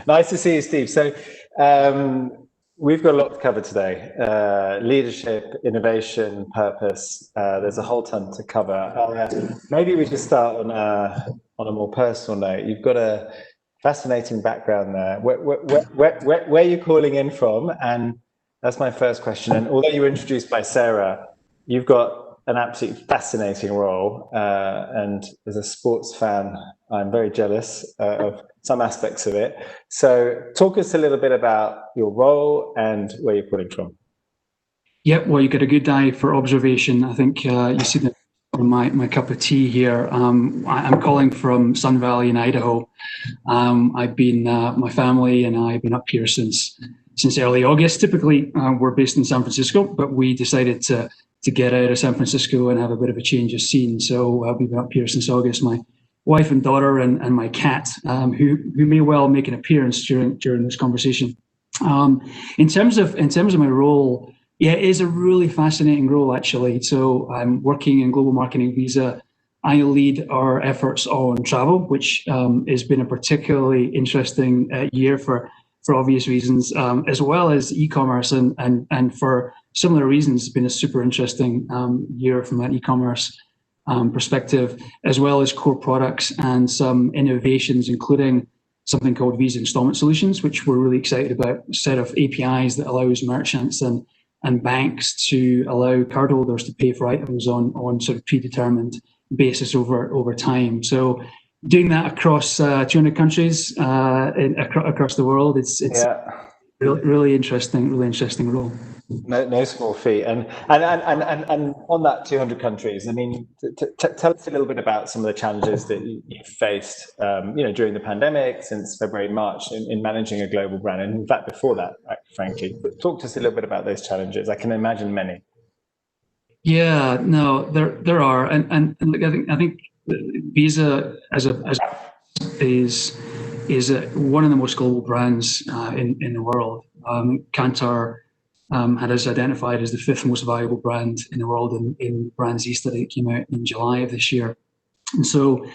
Nice to see you, Steve. So we've got a lot to cover today. Leadership, innovation, purpose. There's a whole ton to cover. Maybe we just start on a more personal note. You've got a fascinating background there. Where are you calling in from? And that's my first question. And although you were introduced by Sarah, you've got an absolutely fascinating role. And as a sports fan, I'm very jealous of some aspects of it. So talk us a little bit about your role and where you're calling from. Yep, well, you got a good eye for observation. I think you see my cup of tea here. I'm calling from Sun Valley in Idaho. I've been, my family and I have been up here since early August. Typically, we're based in San Francisco, but we decided to get out of San Francisco and have a bit of a change of scene. So we've been up here since August. My wife and daughter and my cat, who may well make an appearance during this conversation. In terms of my role, yeah, it is a really fascinating role actually. So I'm working in global marketing visa. I lead our efforts on travel, which has been a particularly interesting year for obvious reasons, as well as e-commerce and for similar reasons. It's been a super interesting year from an e-commerce perspective, as well as core products and some innovations, including something called Visa Installment Solutions, which we're really excited about, a set of APIs that allows merchants and banks to allow cardholders to pay for items on sort of predetermined basis over time. So doing that across 200 countries across the world, it's really interesting role. No small feat. And on that 200 countries, I mean, tell us a little bit about some of the challenges that you've faced, during the pandemic since February, March in managing a global brand. And in fact, before that, frankly, but talk to us a little bit about those challenges. I can imagine many. Yeah, no, there are. And look, I think Visa is one of the most global brands in the world. Kantar had us identified as the 5th most valuable brand in the world in Brand Z study that came out in July of this year. And so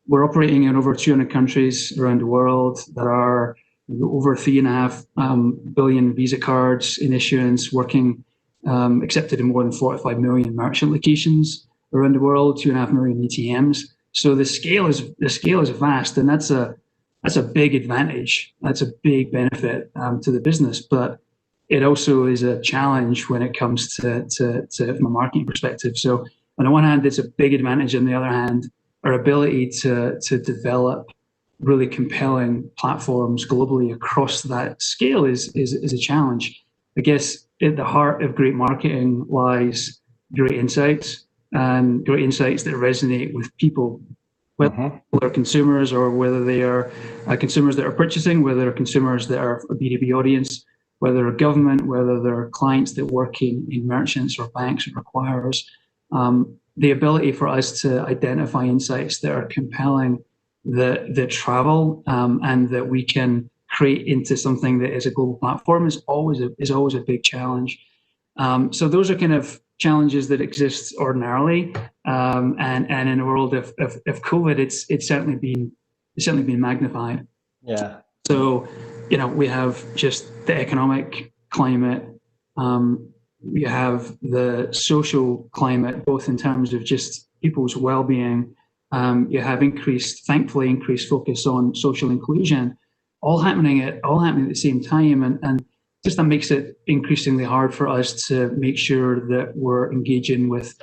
we're operating in over 200 countries around the world. There are over 3.5 billion Visa cards in issuance, working accepted in more than 45 million merchant locations around the world, 2.5 million ATMs. So the scale is vast, and that's a big advantage. That's a big benefit to the business, but it also is a challenge when it comes to from a marketing perspective. So on the one hand, it's a big advantage. On the other hand, our ability to develop really compelling platforms globally across that scale is a challenge. I guess at the heart of great marketing lies great insights, and great insights that resonate with people, whether they're consumers or whether they are consumers that are purchasing, whether they're consumers that are a B2B audience, whether they're government, whether they're clients that work in merchants or banks or acquirers. The ability for us to identify insights that are compelling, that travel, and that we can create into something that is a global platform is always a big challenge. So those are kind of challenges that exist ordinarily, and in the world of COVID, it's certainly been magnified. Yeah. So we have just the economic climate, we have the social climate, both in terms of just people's well-being. You have thankfully increased focus on social inclusion, all happening at the same time, and just that makes it increasingly hard for us to make sure that we're engaging with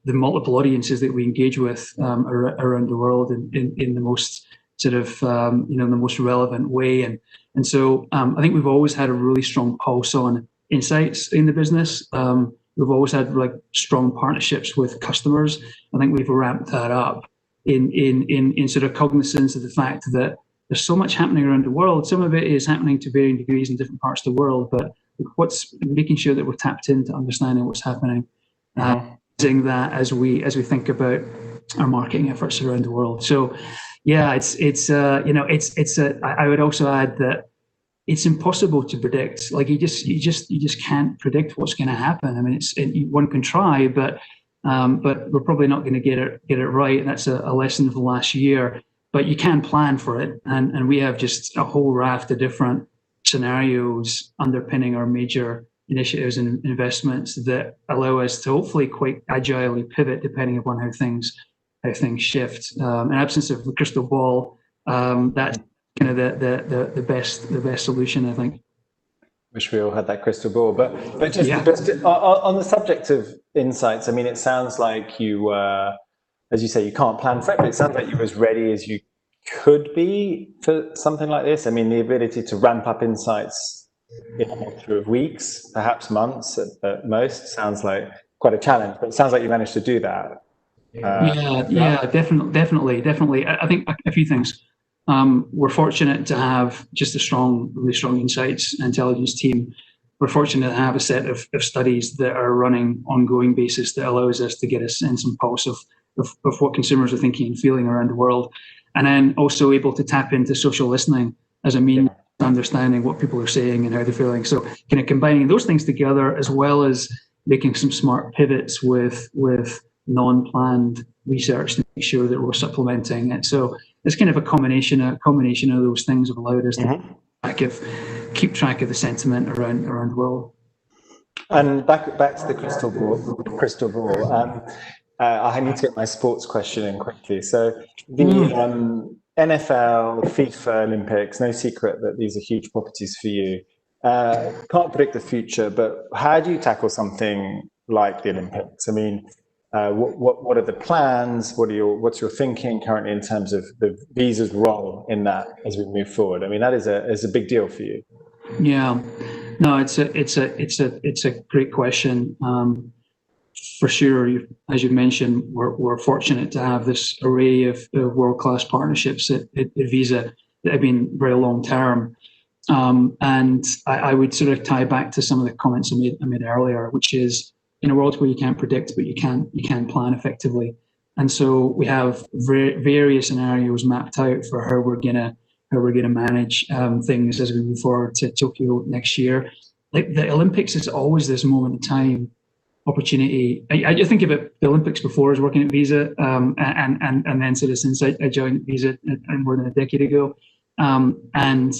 the multiple audiences that we engage with around the world in the most sort of the most relevant way. And so I think we've always had a really strong pulse on insights in the business. We've always had strong partnerships with customers. I think we've ramped that up in sort of cognizance of the fact that there's so much happening around the world. Some of it is happening to varying degrees in different parts of the world, but what's making sure that we're tapped into understanding what's happening, using that as we think about our marketing efforts around the world. So yeah, I would also add that it's impossible to predict. Like you just can't predict what's going to happen. I mean, one can try, but we're probably not going to get it right. And that's a lesson of the last year. but you can plan for it. And we have just a whole raft of different scenarios underpinning our major initiatives and investments that allow us to hopefully quite agilely pivot depending upon how things shift. In absence of the crystal ball, that's kind of the best solution, I think. Wish we all had that crystal ball, but just on the subject of insights, I mean, it sounds like you, as you say, you can't plan for it, but it sounds like you're as ready as you could be for something like this. I mean, the ability to ramp up insights in a matter of weeks, perhaps months at most, sounds like quite a challenge, but it sounds like you managed to do that. Definitely. I think a few things. We're fortunate to have just a really strong insights intelligence team. We're fortunate to have a set of studies that are running ongoing basis that allows us to get a sense and pulse of what consumers are thinking and feeling around the world. And then also able to tap into social listening as a means of understanding what people are saying and how they're feeling. So kind of combining those things together, as well as making some smart pivots with non-planned research to make sure that we're supplementing it. So it's kind of a combination of those things have allowed us to keep track of the sentiment around the world. And back to the crystal ball. I need to get my sports question in quickly. So the NFL, FIFA, Olympics, no secret that these are huge properties for you. Can't predict the future, but how do you tackle something like the Olympics? I mean, what are the plans? What's your thinking currently in terms of the Visa's role in that as we move forward? I mean, that is a big deal for you. Yeah, no, it's a great question. For sure, as you mentioned, we're fortunate to have this array of world-class partnerships at Visa that have been very long-term. And I would sort of tie back to some of the comments I made earlier, which is in a world where you can't predict, but you can plan effectively. And so we have various scenarios mapped out for how we're gonna manage things as we move forward to Tokyo next year. Like the Olympics is always this moment in time opportunity. I think about the Olympics before I was working at Visa, and then sort of since I joined Visa more than a decade ago, and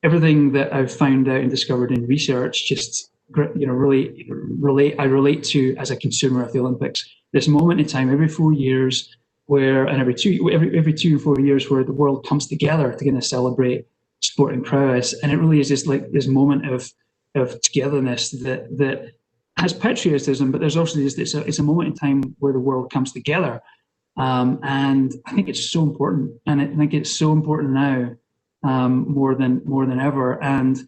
everything that I've found out and discovered in research, just really relate to as a consumer of the Olympics. This moment in time every 4 years, every 2 and 4 years, where the world comes together to kind of celebrate sporting prowess, and it really is just like this moment of togetherness that has patriotism, but there's also it's a moment in time where the world comes together, and I think it's so important, and I think it's so important now more than ever. And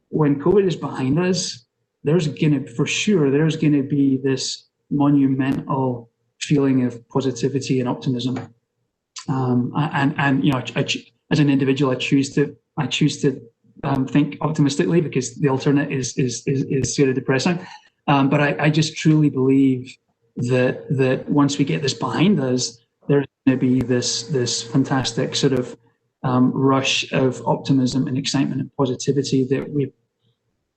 when COVID is behind us, there's going to be this monumental feeling of positivity and optimism. And as an individual, I choose to think optimistically, because the alternate is sort of depressing. But I just truly believe that once we get this behind us, there's going to be this fantastic sort of rush of optimism and excitement and positivity that we've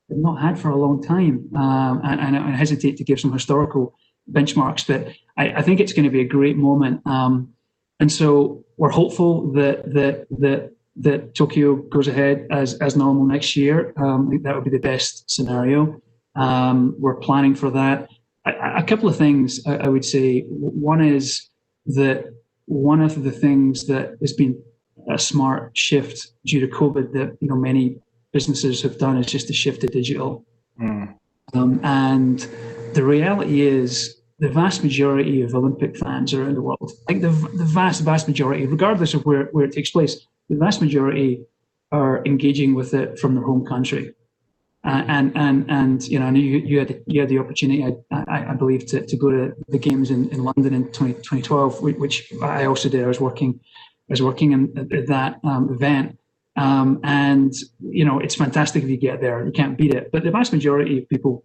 not had for a long time. And I hesitate to give some historical benchmarks, but I think it's going to be a great moment. And so we're hopeful that Tokyo goes ahead as normal next year. I think that would be the best scenario. We're planning for that. A couple of things I would say. One is that one of the things that has been a smart shift due to COVID that many businesses have done is just to shift to digital. And the reality is the vast majority of Olympic fans around the world, like the vast majority, regardless of where it takes place, the vast majority are engaging with it from their home country. And I know you had the opportunity, I believe, to go to the games in London in 2012, which I also did. I was working at that event. And it's fantastic if you get there. You can't beat it. But the vast majority of people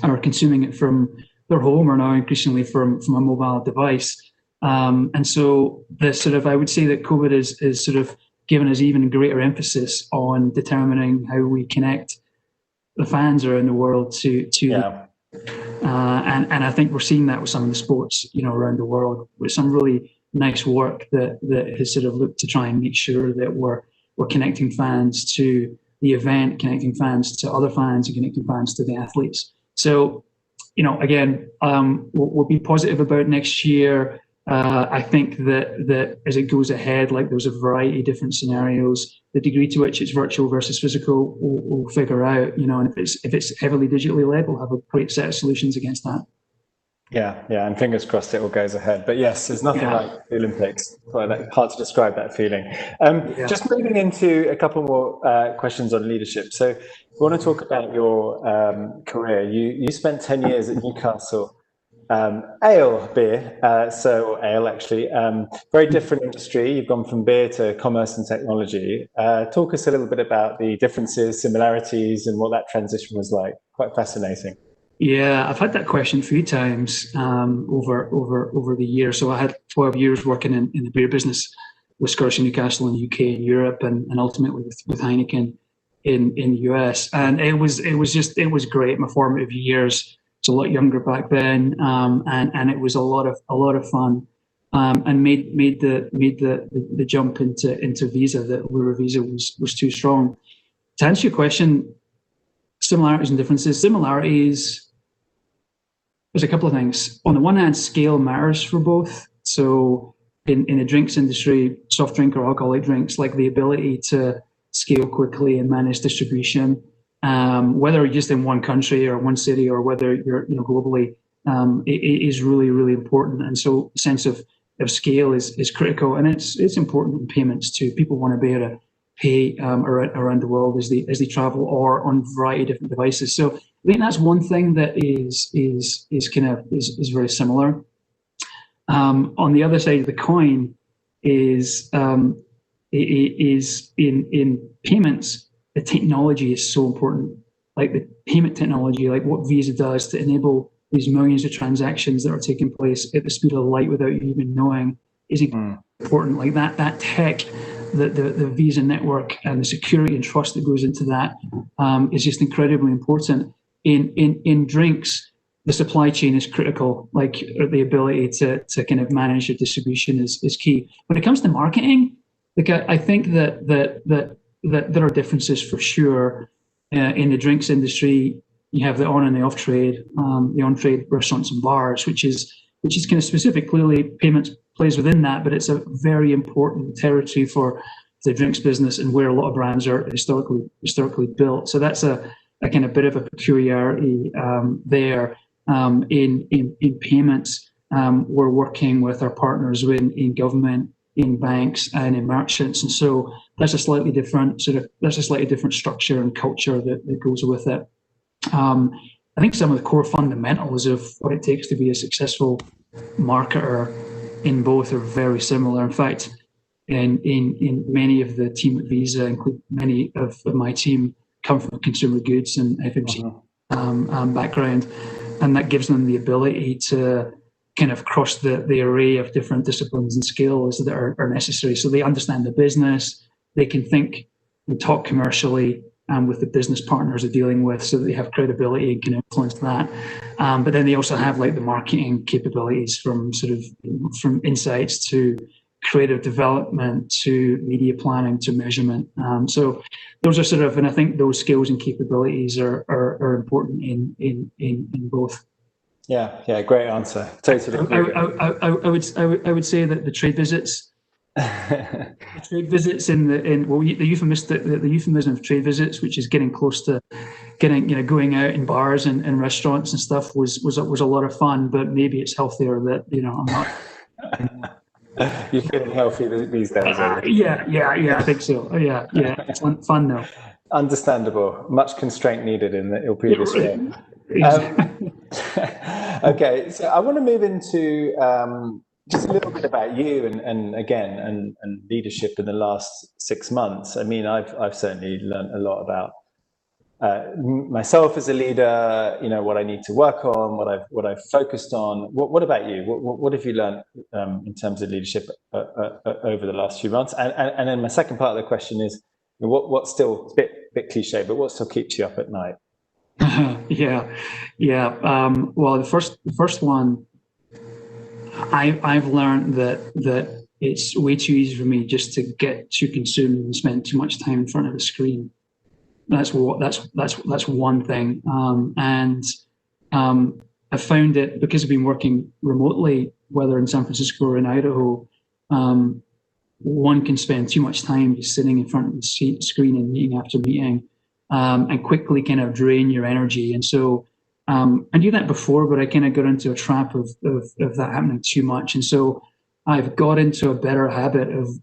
are consuming it from their home, or now increasingly from a mobile device. And so I would say that COVID is sort of given us even greater emphasis on determining how we connect the fans around the world to and I think we're seeing that with some of the sports around the world, with some really nice work that has sort of looked to try and make sure that we're connecting fans to the event, connecting fans to other fans, and connecting fans to the athletes. So, again, we'll be positive about next year. I think that as it goes ahead, like there's a variety of different scenarios. The degree to which it's virtual versus physical, we'll figure out. And if it's heavily digitally led, we'll have a great set of solutions against that. Yeah, and fingers crossed it all goes ahead. But yes, there's nothing like the Olympics. Hard to describe that feeling. Just moving into a couple more questions on leadership. So we want to talk about your career. You spent 10 years at Newcastle beer, ale actually. Very different industry. You've gone from beer to commerce and technology. Talk us a little bit about the differences, similarities, and what that transition was like. Quite fascinating. Yeah, I've had that question a few times over the years. So I had 12 years working in the beer business with Scottish and Newcastle in the UK and Europe, and ultimately with Heineken in the US. And it was great. My formative years. I was a lot younger back then, and it was a lot of fun. And made the jump into Visa, where Visa was too strong. To answer your question, similarities and differences. Similarities. There's a couple of things. On the one hand, scale matters for both. So in the drinks industry, soft drink or alcoholic drinks, like the ability to scale quickly and manage distribution, whether just in one country or one city or whether you're globally, it is really, really important. And so sense of scale is critical, and it's important in payments too. People want to be able to pay around the world as they travel or on a variety of different devices. So I think that's one thing that is very similar. On the other side of the coin is in payments, the technology is so important. Like the payment technology, like what Visa does to enable these millions of transactions that are taking place at the speed of light without you even knowing, is important. Like that tech, the Visa network and the security and trust that goes into that is just incredibly important. In drinks, the supply chain is critical. Like the ability to kind of manage your distribution is key. When it comes to marketing, like I think that there are differences for sure. In the drinks industry, you have the on and the off trade, the on trade restaurants and bars, which is kind of specific. Clearly, payments plays within that, but it's a very important territory for the drinks business and where a lot of brands are historically built. So that's a kind of bit of a peculiarity there. In payments, we're working with our partners in government, in banks, and in merchants, and so that's a slightly different structure and culture that goes with it. I think some of the core fundamentals of what it takes to be a successful marketer in both are very similar. In fact, in many of the team at Visa, including many of my team, come from a consumer goods and FMCG background, and that gives them the ability to kind of cross the array of different disciplines and skills that are necessary. So they understand the business, they can think and talk commercially with the business partners they're dealing with, so that they have credibility and can influence that. But then they also have like the marketing capabilities from insights to creative development to media planning to measurement. So those are and I think those skills and capabilities are important in both. Yeah, great answer. Totally agree. I would say that the trade visits, the euphemism of trade visits, which is getting close to going out in bars and restaurants and stuff, was a lot of fun. But maybe it's healthier that I'm not. You're feeling healthy these days, are you? Yeah, I think so. Yeah, it's fun though. Understandable. Much constraint needed in the previous game. Okay, so I want to move into just a little bit about you and leadership in the last 6 months. I mean, I've certainly learned a lot about myself as a leader. What I need to work on, what I've focused on. What about you? What have you learned in terms of leadership over the last few months? And then my second part of the question is, what's still a bit cliche, but what still keeps you up at night? Yeah. Well, the first one, I've learned that it's way too easy for me just to get too consumed and spend too much time in front of the screen. That's one thing. I found it because I've been working remotely, whether in San Francisco or in Idaho. One can spend too much time just sitting in front of the screen and meeting after meeting, and quickly kind of drain your energy. And so I knew that before, but I kind of got into a trap of that happening too much. And so I've got into a better habit of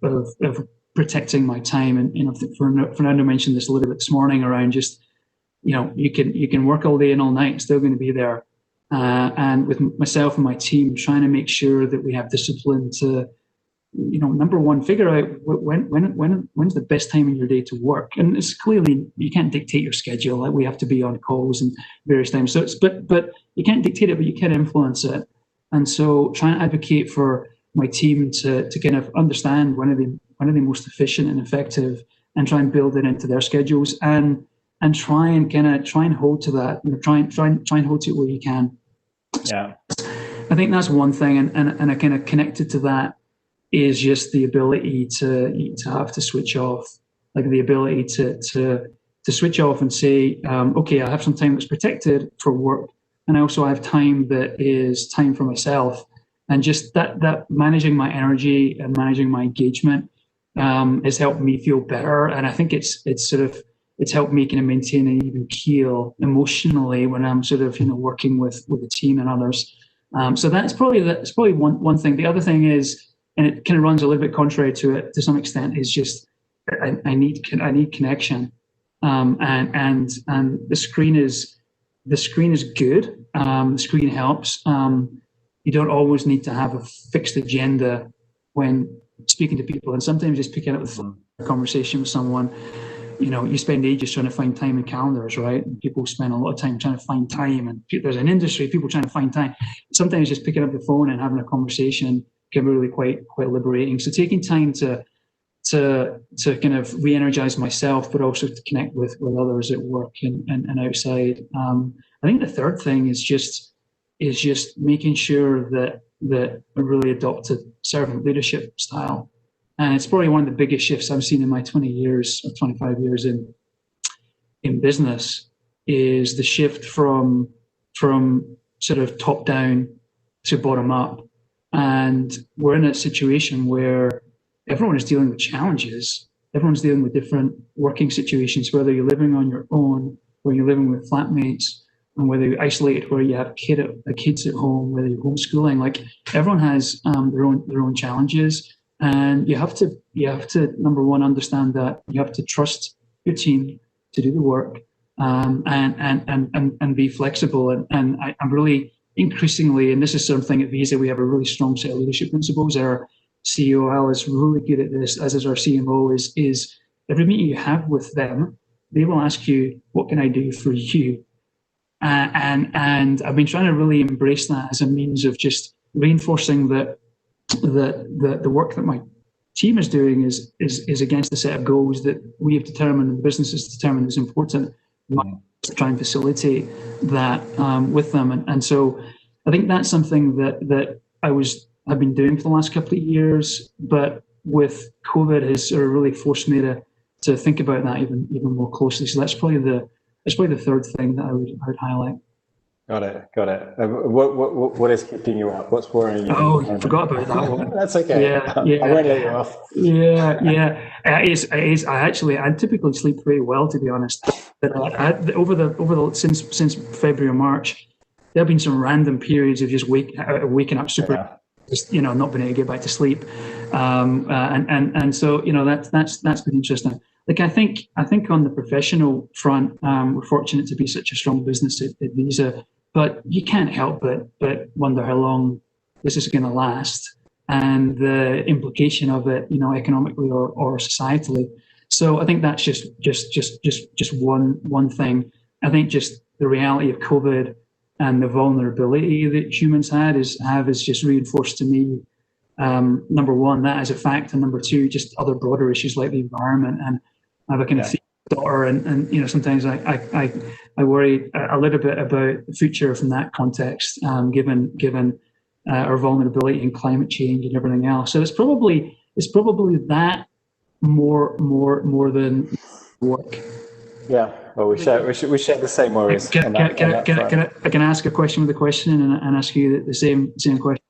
protecting my time. And Fernando mentioned this a little bit this morning around just, you can work all day and all night, still going to be there. And with myself and my team, trying to make sure that we have discipline to, number one, figure out when's the best time in your day to work. And it's clearly, you can't dictate your schedule. Like, we have to be on calls and various times. So but you can't dictate it, but you can influence it. And so trying to advocate for my team to kind of understand when are they most efficient and effective, and try and build it into their schedules, and try and hold to that. Try and hold to it where you can. Yeah. I think that's one thing, and I kind of connected to that is just the ability to have to switch off, like the ability to switch off and say, okay, I have some time that's protected for work, and I also have time that is time for myself, and just that managing my energy and managing my engagement has helped me feel better, and I think it's helped me kind of maintain an even keel emotionally when I'm sort of working with a team and others. So that's probably one thing. The other thing is, and it kind of runs a little bit contrary to it to some extent, is just I need connection, and the screen is good. The screen helps. You don't always need to have a fixed agenda when speaking to people, and sometimes just picking up a conversation with someone. You spend ages trying to find time in calendars, right? And people spend a lot of time trying to find time, and there's an industry, people trying to find time. Sometimes just picking up the phone and having a conversation can be really quite liberating. So taking time to kind of re-energize myself, but also to connect with others at work and outside. I think the third thing is just making sure that I really adopt a servant leadership style. And it's probably one of the biggest shifts I've seen in my 20 years or 25 years in business, is the shift from sort of top down to bottom up. And we're in a situation where everyone is dealing with challenges. Everyone's dealing with different working situations, whether you're living on your own, or you're living with flatmates, and whether you're isolated, where you have kids at home, whether you're homeschooling. Like, everyone has their own challenges. And you have to number one, understand that you have to trust your team to do the work, and be flexible. And I'm really increasingly, and this is something at Visa, we have a really strong set of leadership principles. Our CEO Al is really good at this, as is our CMO. Is every meeting you have with them, they will ask you, "What can I do for you?" And I've been trying to really embrace that as a means of just reinforcing that the work that my team is doing is against the set of goals that we have determined and the business has determined is important. To try and facilitate that with them, and so I think that's something that I've been doing for the last couple of years, but with COVID has sort of really forced me to think about that even more closely. So that's probably the third thing that I would highlight. Got it. What is keeping you up? What's worrying you? Oh, I forgot about that one. That's okay. Yeah. I won't let you off. Yeah. I typically sleep very well, to be honest. But since February or March, there have been some random periods of just waking up super, just not being able to get back to sleep, and so that's been interesting. Like, I think on the professional front, we're fortunate to be such a strong business at Visa, but you can't help but wonder how long this is going to last, and the implication of it, economically or societally. So I think that's just one thing. I think just the reality of COVID and the vulnerability that humans have is just reinforced to me. Number one, that as a fact, and number two, just other broader issues like the environment. And I have a kind of daughter, and sometimes I worry a little bit about the future from that context, given our vulnerability in climate change and everything else. So it's probably that more than work. Yeah, well, we share the same worries. I can ask a question with a question and ask you the same question?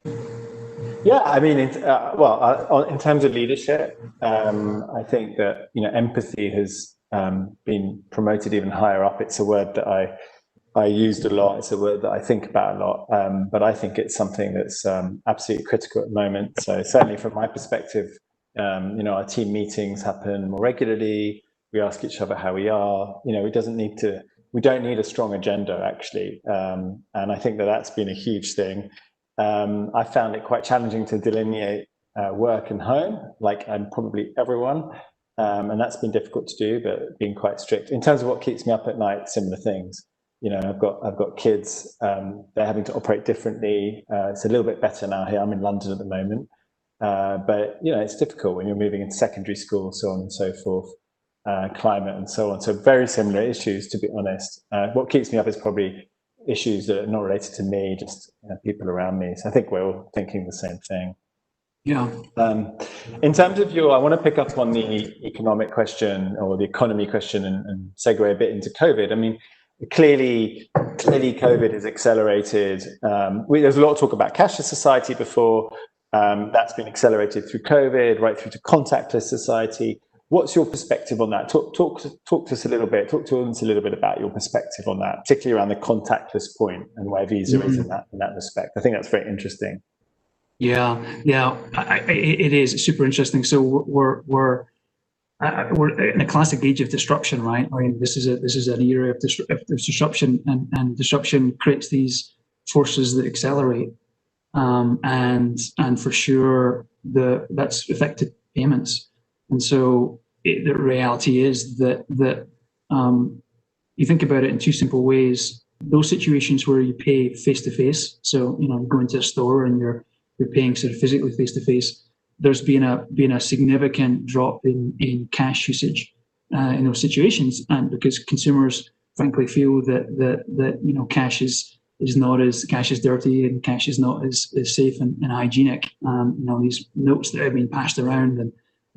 Yeah, I mean, in terms of leadership, I think that empathy has been promoted even higher up. It's a word that I used a lot. It's a word that I think about a lot, but I think it's something that's absolutely critical at the moment. So certainly from my perspective, our team meetings happen more regularly. We ask each other how we are. We don't need a strong agenda, actually. And I think that that's been a huge thing. I found it quite challenging to delineate work and home, and probably everyone. And that's been difficult to do, but being quite strict. In terms of what keeps me up at night, similar things. I've got kids, they're having to operate differently. It's a little bit better now here. I'm in London at the moment. But it's difficult when you're moving into secondary school, so on and so forth, climate and so on. So very similar issues, to be honest. What keeps me up is probably issues that are not related to me, just people around me. So I think we're all thinking the same thing. Yeah. In terms of I want to pick up on the economic question or the economy question and segue a bit into COVID. I mean, clearly COVID has accelerated. There's a lot of talk about cashless society before. That's been accelerated through COVID, right through to contactless society. What's your perspective on that? Talk to us a little bit. Talk to us a little bit about your perspective on that, particularly around the contactless point and where Visa is in that respect. I think that's very interesting. Yeah, it is. It's super interesting. So we're in a classic age of disruption, right? I mean, this is an era of disruption, and disruption creates these forces that accelerate, and for sure that's affected payments. And so the reality is that you think about it in two simple ways. Those situations where you pay face to face, so you go into a store and you're paying sort of physically face to face. There's been a significant drop in cash usage in those situations, and because consumers frankly feel that cash is dirty and cash is not as safe and hygienic. These notes that have been passed around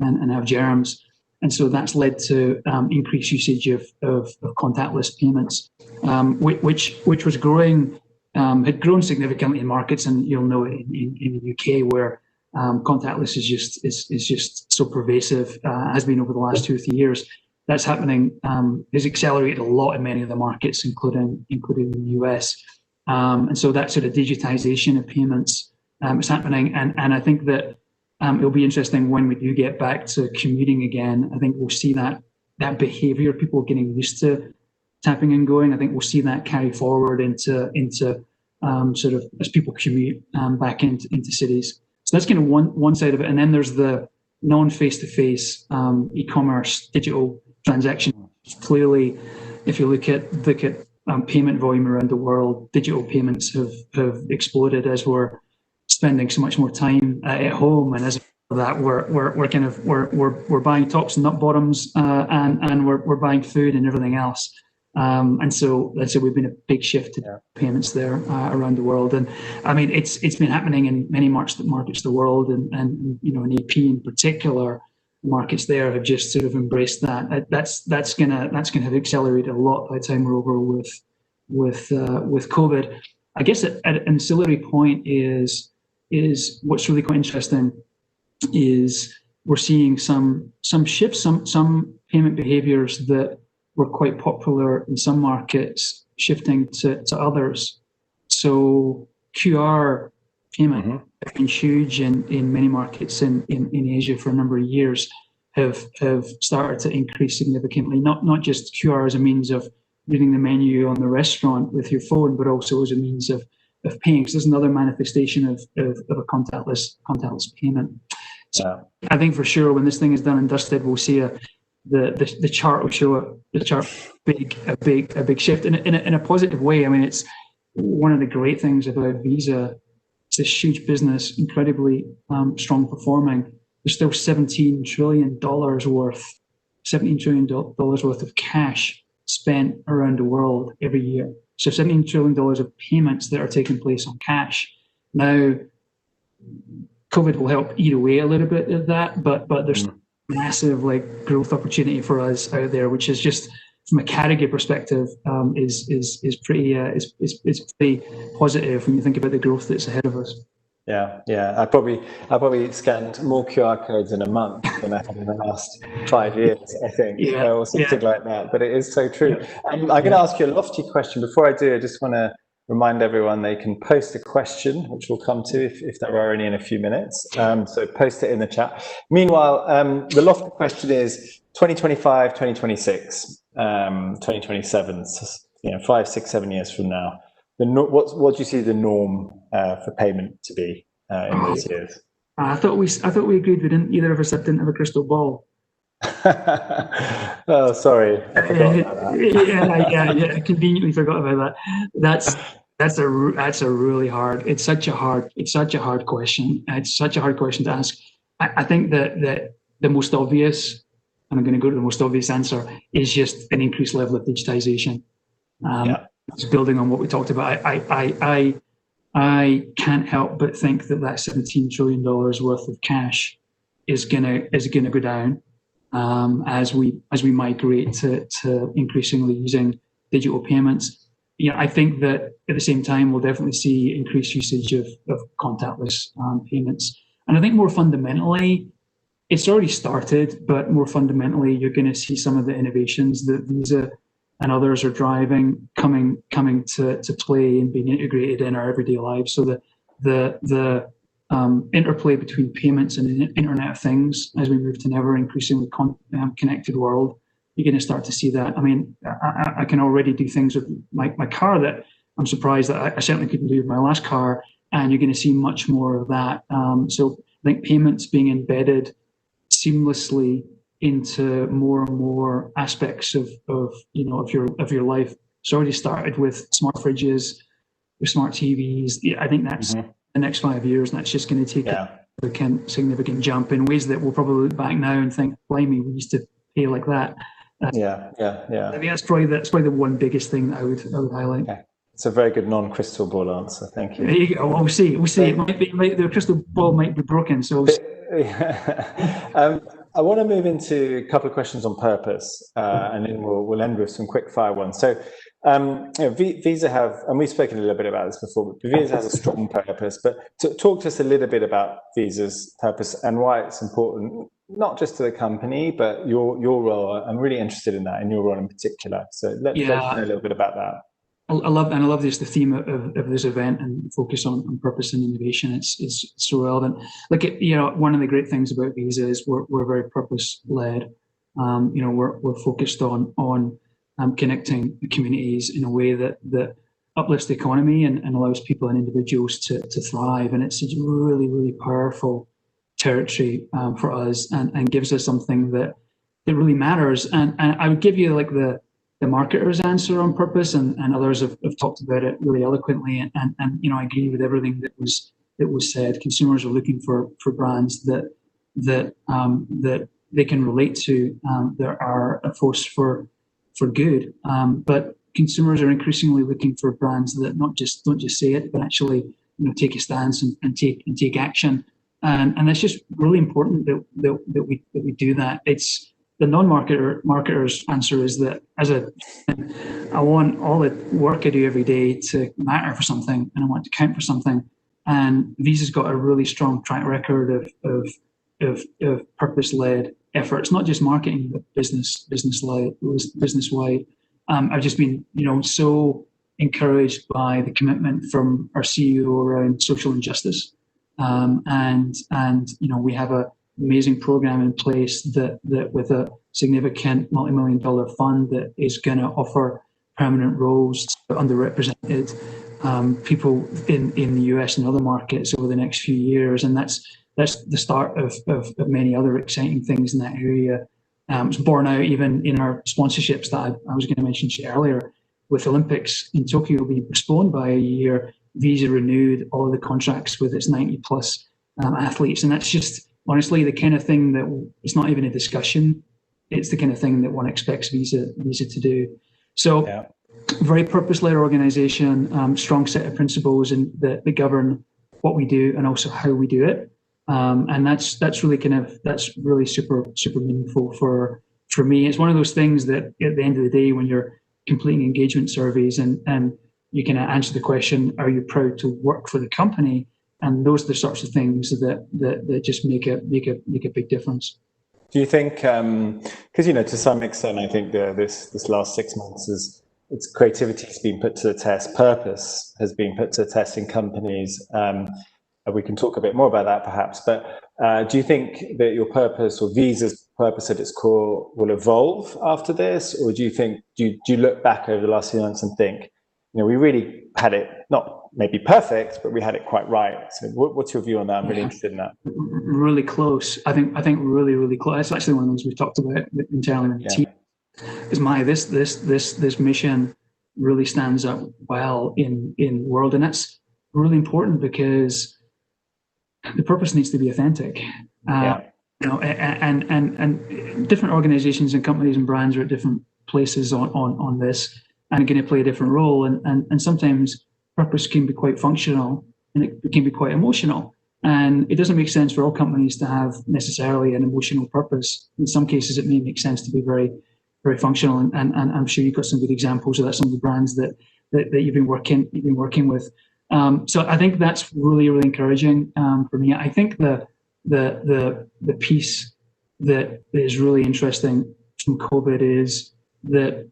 and have germs. And so that's led to increased usage of contactless payments, which was growing, had grown significantly in markets, and you'll know in the UK where contactless is just so pervasive, has been over the last 2 or 3 years. That's happening, has accelerated a lot in many of the markets, including the US. And so that sort of digitization of payments is happening, and I think that it'll be interesting when we do get back to commuting again. I think we'll see that behavior, people getting used to tapping and going. I think we'll see that carry forward into sort of as people commute back into cities. So that's kind of one side of it. And then there's the non-face-to-face e-commerce digital transaction. Clearly, if you look at payment volume around the world, digital payments have exploded as we're spending so much more time at home, and as of that, we're buying tops and not bottoms, and we're buying food and everything else. And so we've been a big shift to payments there around the world. And I mean, it's been happening in many markets of the world, and in EP in particular, markets there have just sort of embraced that. That's gonna have accelerated a lot by the time we're over with COVID. I guess an ancillary point is what's really quite interesting is we're seeing some shifts, some payment behaviors that were quite popular in some markets shifting to others. So QR payment have been huge in many markets in Asia for a number of years, have started to increase significantly, not just QR as a means of reading the menu on the restaurant with your phone, but also as a means of paying. So there's another manifestation of a contactless payment. So I think for sure when this thing is done and dusted, we'll see the chart will show a big shift in a positive way. I mean, it's one of the great things about Visa. It's this huge business, incredibly strong performing. There's still $17 trillion worth of cash spent around the world every year. So $17 trillion of payments that are taking place on cash. Now, COVID will help eat away a little bit of that, but there's massive like growth opportunity for us out there, which is just from a category perspective is pretty positive when you think about the growth that's ahead of us. Yeah. I probably scanned more QR codes in a month than I had in the last 5 years, I think, or something like that. But it is so true. I'm going to ask you a lofty question. Before I do, I just want to remind everyone they can post a question, which we'll come to if there are any in a few minutes. So post it in the chat. Meanwhile, the lofty question is 2025, 2026, 2027, 5, 6, 7 years from now. What do you see the norm for payment to be in those years? I thought we agreed we didn't. Either of us didn't have a crystal ball. Oh, sorry, I forgot about that. Yeah. I conveniently forgot about that. That's a really hard. It's such a hard question. It's such a hard question to ask. I think that the most obvious, and I'm going to go to the most obvious answer, is just an increased level of digitization. Just building on what we talked about, I can't help but think that $17 trillion worth of cash is gonna go down as we migrate to increasingly using digital payments. I think that at the same time we'll definitely see increased usage of contactless payments, and I think more fundamentally, it's already started, but more fundamentally, you're going to see some of the innovations that Visa and others are driving coming to play and being integrated in our everyday lives. So the interplay between payments and the Internet of Things, as we move to an ever increasingly connected world, you're going to start to see that. I mean, I can already do things with my car that I'm surprised that I certainly couldn't do with my last car, and you're going to see much more of that. So I think payments being embedded seamlessly into more and more aspects of your life. It's already started with smart fridges, with smart TVs. I think that's the next 5 years, and that's just going to take a significant jump in ways that we'll probably look back now and think, blimey, we used to pay like that. I think that's probably the one biggest thing that I would highlight. Okay. It's a very good non-crystal ball answer. Thank you. There you go. Well, we'll see. The crystal ball might be broken. So. I want to move into a couple of questions on purpose, and then we'll end with some quick fire ones. So, Visa have, and we've spoken a little bit about this before, but Visa has a strong purpose. But talk to us a little bit about Visa's purpose and why it's important, not just to the company, but your role. I'm really interested in that, in your role in particular. So let's know a little bit about that. I love this, the theme of this event and focus on purpose and innovation. It's so relevant. Look, one of the great things about Visa is we're very purpose led. We're focused on connecting the communities in a way that uplifts the economy and allows people and individuals to thrive. And it's a really, really powerful territory for us and gives us something that really matters. And I would give you like the marketer's answer on purpose, and others have talked about it really eloquently, and I agree with everything that was said. Consumers are looking for brands that they can relate to, that are a force for good. But consumers are increasingly looking for brands that don't just say it, but actually take a stance and take action. And it's just really important that we do that. It's the non-marketer's answer is that I want all the work I do every day to matter for something, and I want to count for something. And Visa's got a really strong track record of purpose-led efforts, not just marketing, but business-wide. I've just been, so encouraged by the commitment from our CEO around social injustice, and we have a amazing program in place that with a significant multi-million-dollar fund that is going to offer permanent roles to underrepresented people in the US and other markets over the next few years, and that's the start of many other exciting things in that area. It's borne out even in our sponsorships that I was going to mention earlier. With Olympics in Tokyo being postponed by a year, Visa renewed all of the contracts with its 90 plus athletes, and that's just honestly the kind of thing that it's not even a discussion. It's the kind of thing that one expects Visa to do. So very purpose-led organization, strong set of principles and that govern what we do and also how we do it. And that's really super meaningful for me. It's one of those things that at the end of the day, when you're completing engagement surveys and you can answer the question, are you proud to work for the company? And those are the sorts of things that just make a big difference. Do you think, because, to some extent, I think this last 6 months its creativity has been put to the test, purpose has been put to the test in companies. We can talk a bit more about that perhaps, but do you think that your purpose or Visa's purpose at its core will evolve after this? Or do you look back over the last few months and think, we really had it, not maybe perfect, but we had it quite right. So what's your view on that? I'm really interested in that. Really close. I think really close. It's actually one of the things we've talked about internally in the team. Is this mission really stands up well in the world, and that's really important because the purpose needs to be authentic. And different organizations and companies and brands are at different places on this, and are going to play a different role. And sometimes purpose can be quite functional, and it can be quite emotional. And it doesn't make sense for all companies to have necessarily an emotional purpose. In some cases, it may make sense to be very functional, and I'm sure you've got some good examples of that. Some of the brands that you've been working with. So I think that's really encouraging for me. I think the piece that is really interesting from COVID is that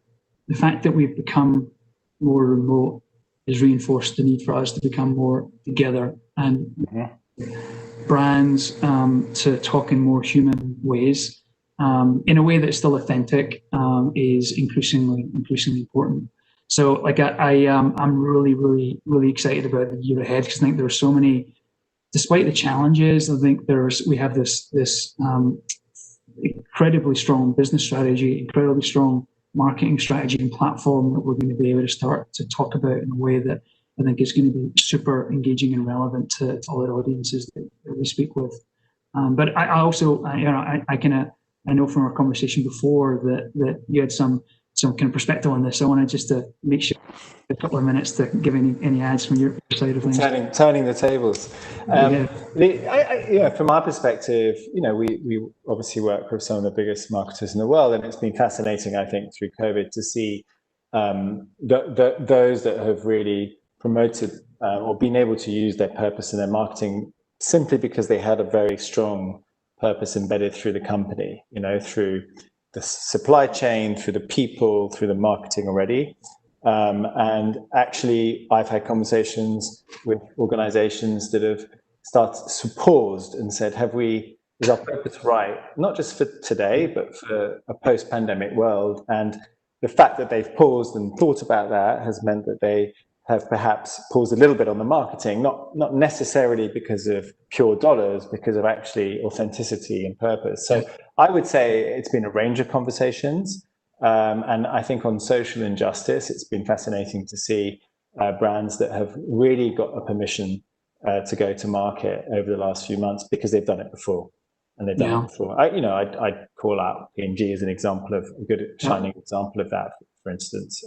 the fact that we've become more remote has reinforced the need for us to become more together and brands to talk in more human ways. In a way that's still authentic, is increasingly important. So, like, I'm really excited about the year ahead, because I think there are so many, despite the challenges. I think we have this incredibly strong business strategy, incredibly strong marketing strategy and platform that we're going to be able to start to talk about in a way that I think is going to be super engaging and relevant to all the audiences that we speak with. But I also, I know from our conversation before that you had some kind of perspective on this. So I wanted just to make sure a couple of minutes to give any ads from your side of things. Turning the tables. From our perspective, we obviously work with some of the biggest marketers in the world, and it's been fascinating, I think, through COVID to see those that have really promoted or been able to use their purpose in their marketing simply because they had a very strong purpose embedded through the company, through the supply chain, through the people, through the marketing already. And actually, I've had conversations with organizations that have paused and said, is our purpose right? Not just for today, but for a post-pandemic world. And the fact that they've paused and thought about that has meant that they have perhaps paused a little bit on the marketing, not necessarily because of pure dollars, because of actually authenticity and purpose. So I would say it's been a range of conversations. And I think on social injustice, it's been fascinating to see brands that have really got a permission to go to market over the last few months because they've done it before. And they've done it before. I'd call out P&G as an example of a good shining example of that, for instance.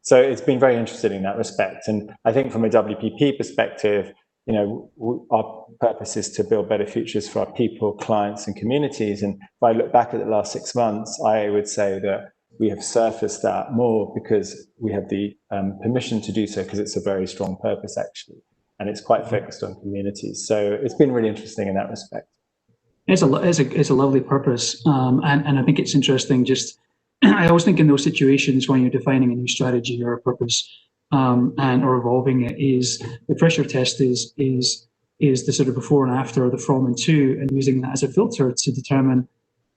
So it's been very interesting in that respect. And I think from a WPP perspective, our purpose is to build better futures for our people, clients, and communities. And if I look back at the last 6 months, I would say that we have surfaced that more because we have the permission to do so, because it's a very strong purpose, actually. And it's quite focused on communities. So it's been really interesting in that respect. It's a lovely purpose, and I think it's interesting. Just I always think in those situations when you're defining a new strategy or a purpose, or evolving it, is the pressure test is the sort of before and after, or the from and to, and using that as a filter to determine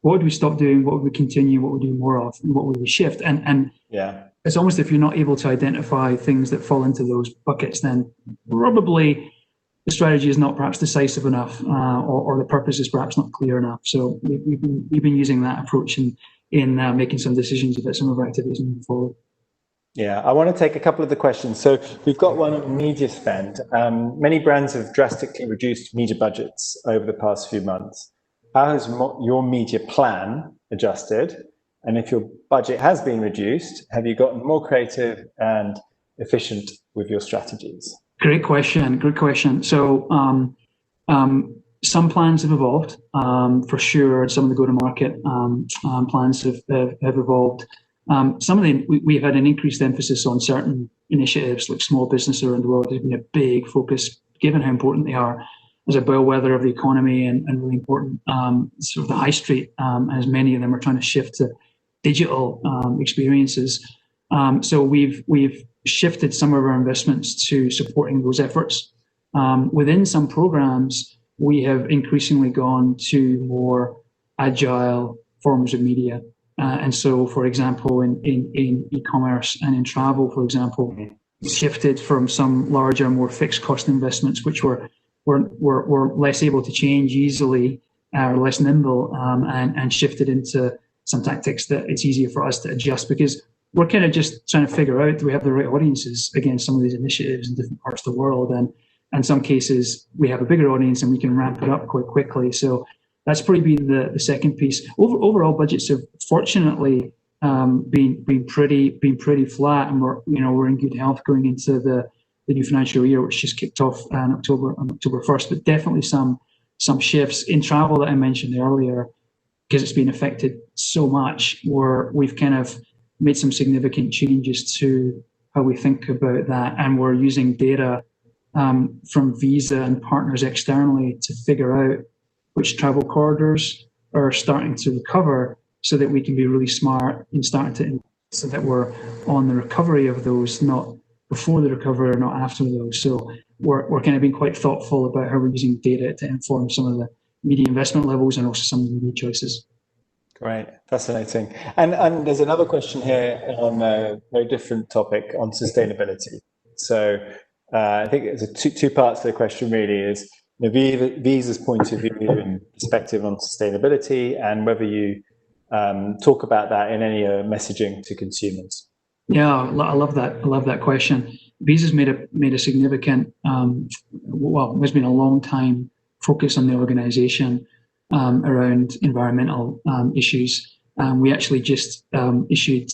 what would we stop doing, what would we continue, what would we do more of, and what would we shift. And it's almost, if you're not able to identify things that fall into those buckets, then probably the strategy is not perhaps decisive enough, or the purpose is perhaps not clear enough. So we've been using that approach in making some decisions about some of our activities moving forward. Yeah, I want to take a couple of the questions. So we've got one on media spend. Many brands have drastically reduced media budgets over the past few months. How has your media plan adjusted? And if your budget has been reduced, have you gotten more creative and efficient with your strategies? Great question. Good question. So some plans have evolved for sure. Some of the go-to-market plans have evolved. Some of them we've had an increased emphasis on certain initiatives like small business around the world. There's been a big focus, given how important they are as a bellwether of the economy and really important sort of the high street, as many of them are trying to shift to digital experiences. So we've shifted some of our investments to supporting those efforts. Within some programs, we have increasingly gone to more agile forms of media. And so, for example, in e-commerce and in travel, for example, shifted from some larger, more fixed cost investments, which were less able to change easily, or less nimble, and shifted into some tactics that it's easier for us to adjust, because we're kind of just trying to figure out, do we have the right audiences against some of these initiatives in different parts of the world? And in some cases, we have a bigger audience and we can ramp it up quite quickly. So that's probably been the second piece. Overall budgets have fortunately been pretty flat, and we're in good health going into the new financial year, which just kicked off on October 1st. But definitely some shifts in travel that I mentioned earlier, because it's been affected so much, where we've kind of made some significant changes to how we think about that, and we're using data from Visa and partners externally to figure out which travel corridors are starting to recover, so that we can be really smart in starting to, so that we're on the recovery of those, not before the recovery or not after those. So we're kind of being quite thoughtful about how we're using data to inform some of the media investment levels and also some of the media choices. Great, fascinating. And there's another question here on a very different topic on sustainability. So I think it's two parts to the question really is Visa's point of view and perspective on sustainability, and whether you talk about that in any messaging to consumers. Yeah, I love that. I love that question. Visa's made a significant, there's been a long time focus on the organization around environmental issues. We actually just issued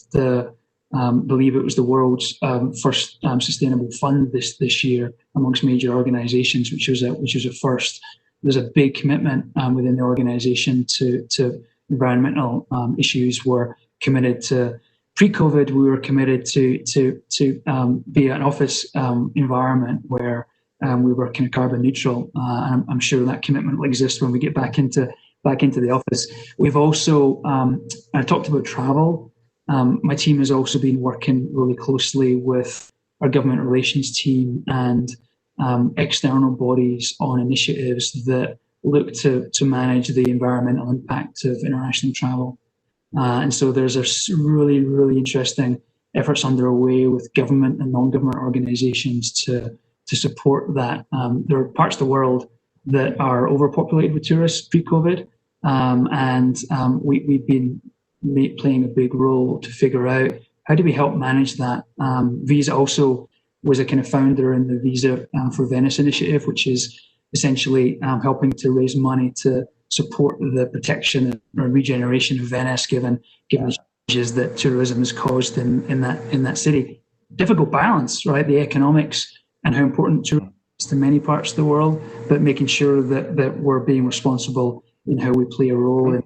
believe it was the world's first sustainable fund this year amongst major organizations, which was a first. There's a big commitment within the organization to environmental issues. We're committed to, pre-COVID, we were committed to be an office environment where we were kind of carbon neutral. And I'm sure that commitment will exist when we get back into the office. We've also, I talked about travel. My team has also been working really closely with our government relations team and external bodies on initiatives that look to manage the environmental impact of international travel. And so there's a really, really interesting efforts underway with government and non-government organizations to support that. There are parts of the world that are overpopulated with tourists pre-COVID, and we've been playing a big role to figure out how do we help manage that. Visa also was a kind of founder in the Visa for Venice initiative, which is essentially helping to raise money to support the protection and regeneration of Venice, given the changes that tourism has caused in that city. Difficult balance, right? The economics and how important tourism is to many parts of the world, but making sure that we're being responsible in how we play a role in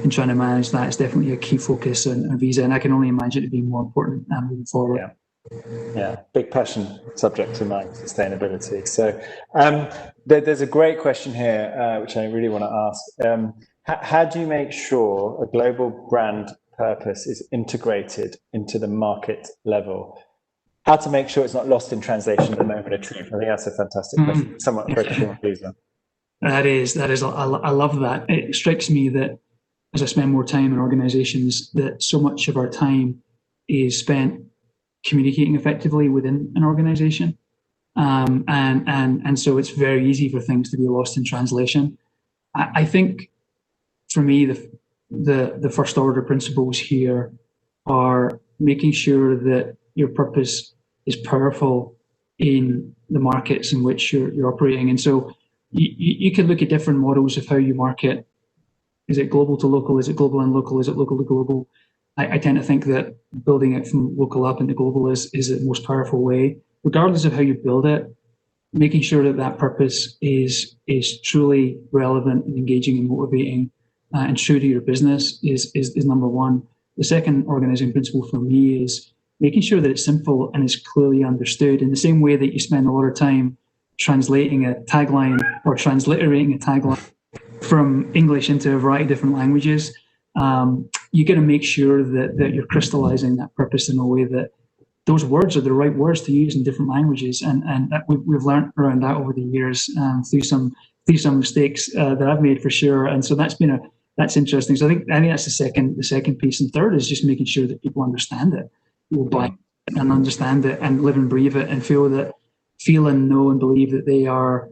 trying to manage that is definitely a key focus on Visa, and I can only imagine it being more important moving forward. Yeah, big passion subject to mine, sustainability. So there's a great question here, which I really want to ask. How do you make sure a global brand purpose is integrated into the market level? How to make sure it's not lost in translation at the moment of truth? I think that's a fantastic question. Somewhat focusing on Visa. That is. I love that. It strikes me that as I spend more time in organizations, that so much of our time is spent communicating effectively within an organization, and so it's very easy for things to be lost in translation. I think, for me, the first order principles here are making sure that your purpose is powerful in the markets in which you're operating. And so you can look at different models of how you market. Is it global to local? Is it global and local? Is it local to global? I tend to think that building it from local up into global is the most powerful way. regardless of how you build it, making sure that that purpose is truly relevant and engaging and motivating and true to your business is number one. The second organizing principle for me is making sure that it's simple and is clearly understood, in the same way that you spend a lot of time translating a tagline or transliterating a tagline from English into a variety of different languages. You got to make sure that you're crystallizing that purpose in a way that those words are the right words to use in different languages, and that we've learned around that over the years through some mistakes that I've made for sure. And so that's interesting. So I think that's the second piece. And third is just making sure that people understand it, will buy it and understand it and live and breathe it and feel and know and believe that they are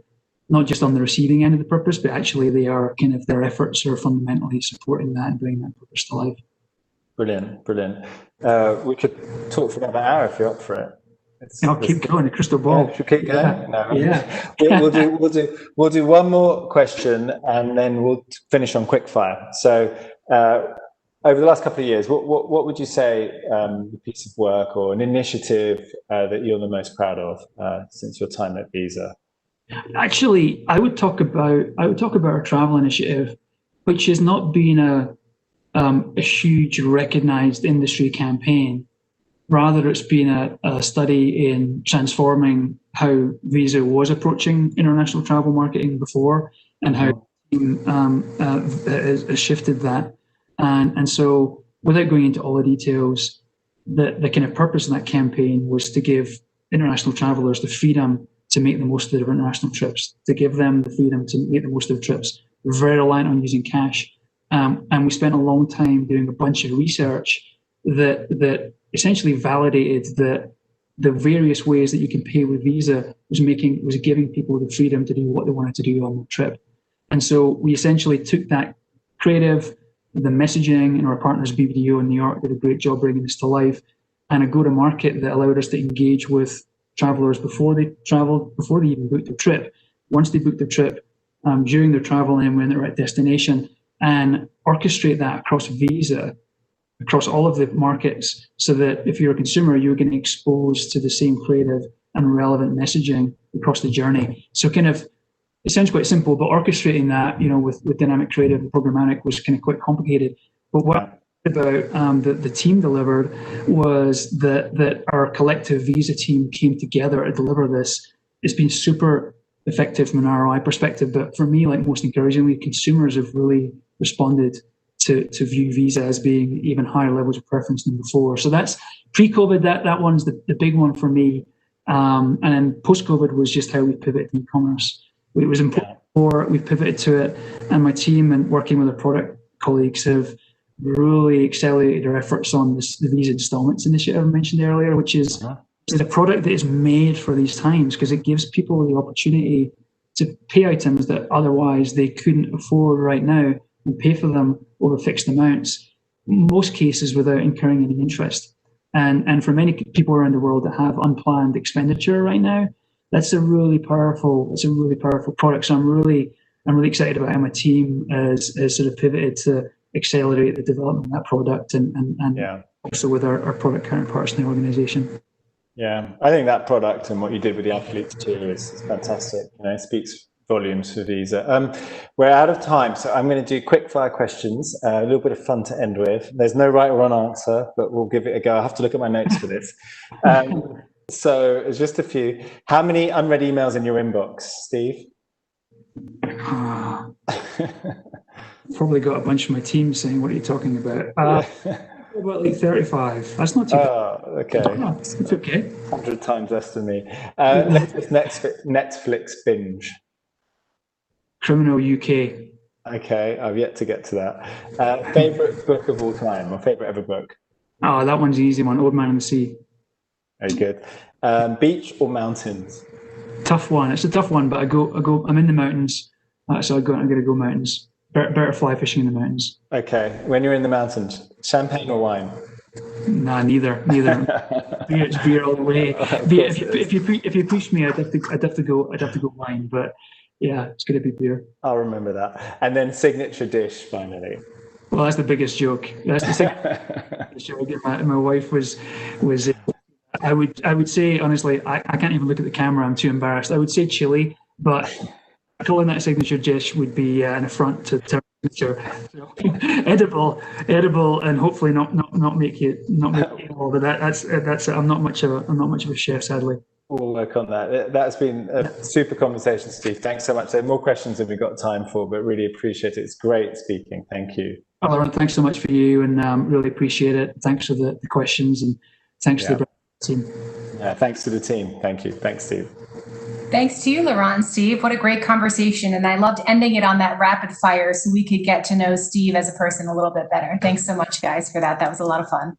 not just on the receiving end of the purpose, but actually they are kind of, their efforts are fundamentally supporting that and bringing that purpose to life. Brilliant. We could talk for another hour if you're up for it. I'll keep going. The crystal ball. Yeah, should we keep going? Yeah. No. We'll do one more question and then we'll finish on quickfire. So, over the last couple of years, what would you say the piece of work or an initiative that you're the most proud of since your time at Visa? Actually, I would talk about our travel initiative, which has not been a huge recognized industry campaign. Rather, it's been a study in transforming how Visa was approaching international travel marketing before and how has shifted that. And so, without going into all the details, the kind of purpose of that campaign was to give international travelers the freedom to make the most of their international trips, to give them the freedom to make the most of their trips. We're very reliant on using cash. And we spent a long time doing a bunch of research that essentially validated that the various ways that you can pay with Visa was giving people the freedom to do what they wanted to do on the trip. And so we essentially took that creative, the messaging, and our partners BBDO in New York did a great job bringing this to life, and a go-to-market that allowed us to engage with travelers before they traveled, before they even booked their trip, once they booked their trip, during their travel, and when they're at destination, and orchestrate that across Visa, across all of the markets, so that if you're a consumer, you're getting exposed to the same creative and relevant messaging across the journey. So kind of, it sounds quite simple, but orchestrating that, with dynamic creative and programmatic was kind of quite complicated. But what about the team delivered was that our collective Visa team came together to deliver this. It's been super effective from an ROI perspective, but for me, like most encouragingly, consumers have really responded to view Visa as being even higher levels of preference than before. So that's pre-COVID, that one's the big one for me. And then post-COVID was just how we pivoted to e-commerce. It was important before, we've pivoted to it, and my team and working with our product colleagues have really accelerated our efforts on the Visa Installments initiative I mentioned earlier, which is a product that is made for these times because it gives people the opportunity to pay items that otherwise they couldn't afford right now and pay for them over fixed amounts, in most cases without incurring any interest. And for many people around the world that have unplanned expenditure right now, that's a really powerful product. So I'm really excited about how my team has sort of pivoted to accelerate the development of that product and also with our product counterparts in the organization. Yeah, I think that product and what you did with the athletes too is fantastic. It speaks volumes for Visa. We're out of time, so I'm going to do quick fire questions, a little bit of fun to end with. There's no right or wrong answer, but we'll give it a go. I have to look at my notes for this. So just a few. How many unread emails in your inbox, Steve? Probably got a bunch of my team saying, "What are you talking about?" About like 35. That's not too bad. Okay. It's okay. 100 times less than me. Latest Netflix binge. Criminal UK. Okay, I've yet to get to that. Favorite book of all time, or favorite ever book? Oh, that one's an easy one. Old Man and the Sea. Very good. Beach or mountains? Tough one. It's a tough one, but I'm in the mountains, so I'm going to go mountains. Better fly fishing in the mountains. Okay. When you're in the mountains, champagne or wine? Nah, neither. It's beer all the way. If you push me, I'd have to go wine. But yeah, it's going to be beer. I'll remember that. And then signature dish, finally. Well, that's the biggest joke. That's the biggest joke. My wife was I would say, honestly, I can't even look at the camera. I'm too embarrassed. I would say chili, but calling that a signature dish would be an affront to our signature. So, edible, and hopefully not make you ill. But that's I'm not much of a chef, sadly. We'll work on that. That's been a super conversation, Steve. Thanks so much. There are more questions than we've got time for, but really appreciate it. It's great speaking. Thank you. Well, Laurent, thanks so much for you, and really appreciate it. Thanks for the questions, and thanks to the team. Yeah, thanks to the team. Thank you. Thanks, Steve. Thanks to you, Laurent and Steve. What a great conversation. And I loved ending it on that rapid fire so we could get to know Steve as a person a little bit better. Thanks so much, guys, for that. That was a lot of fun.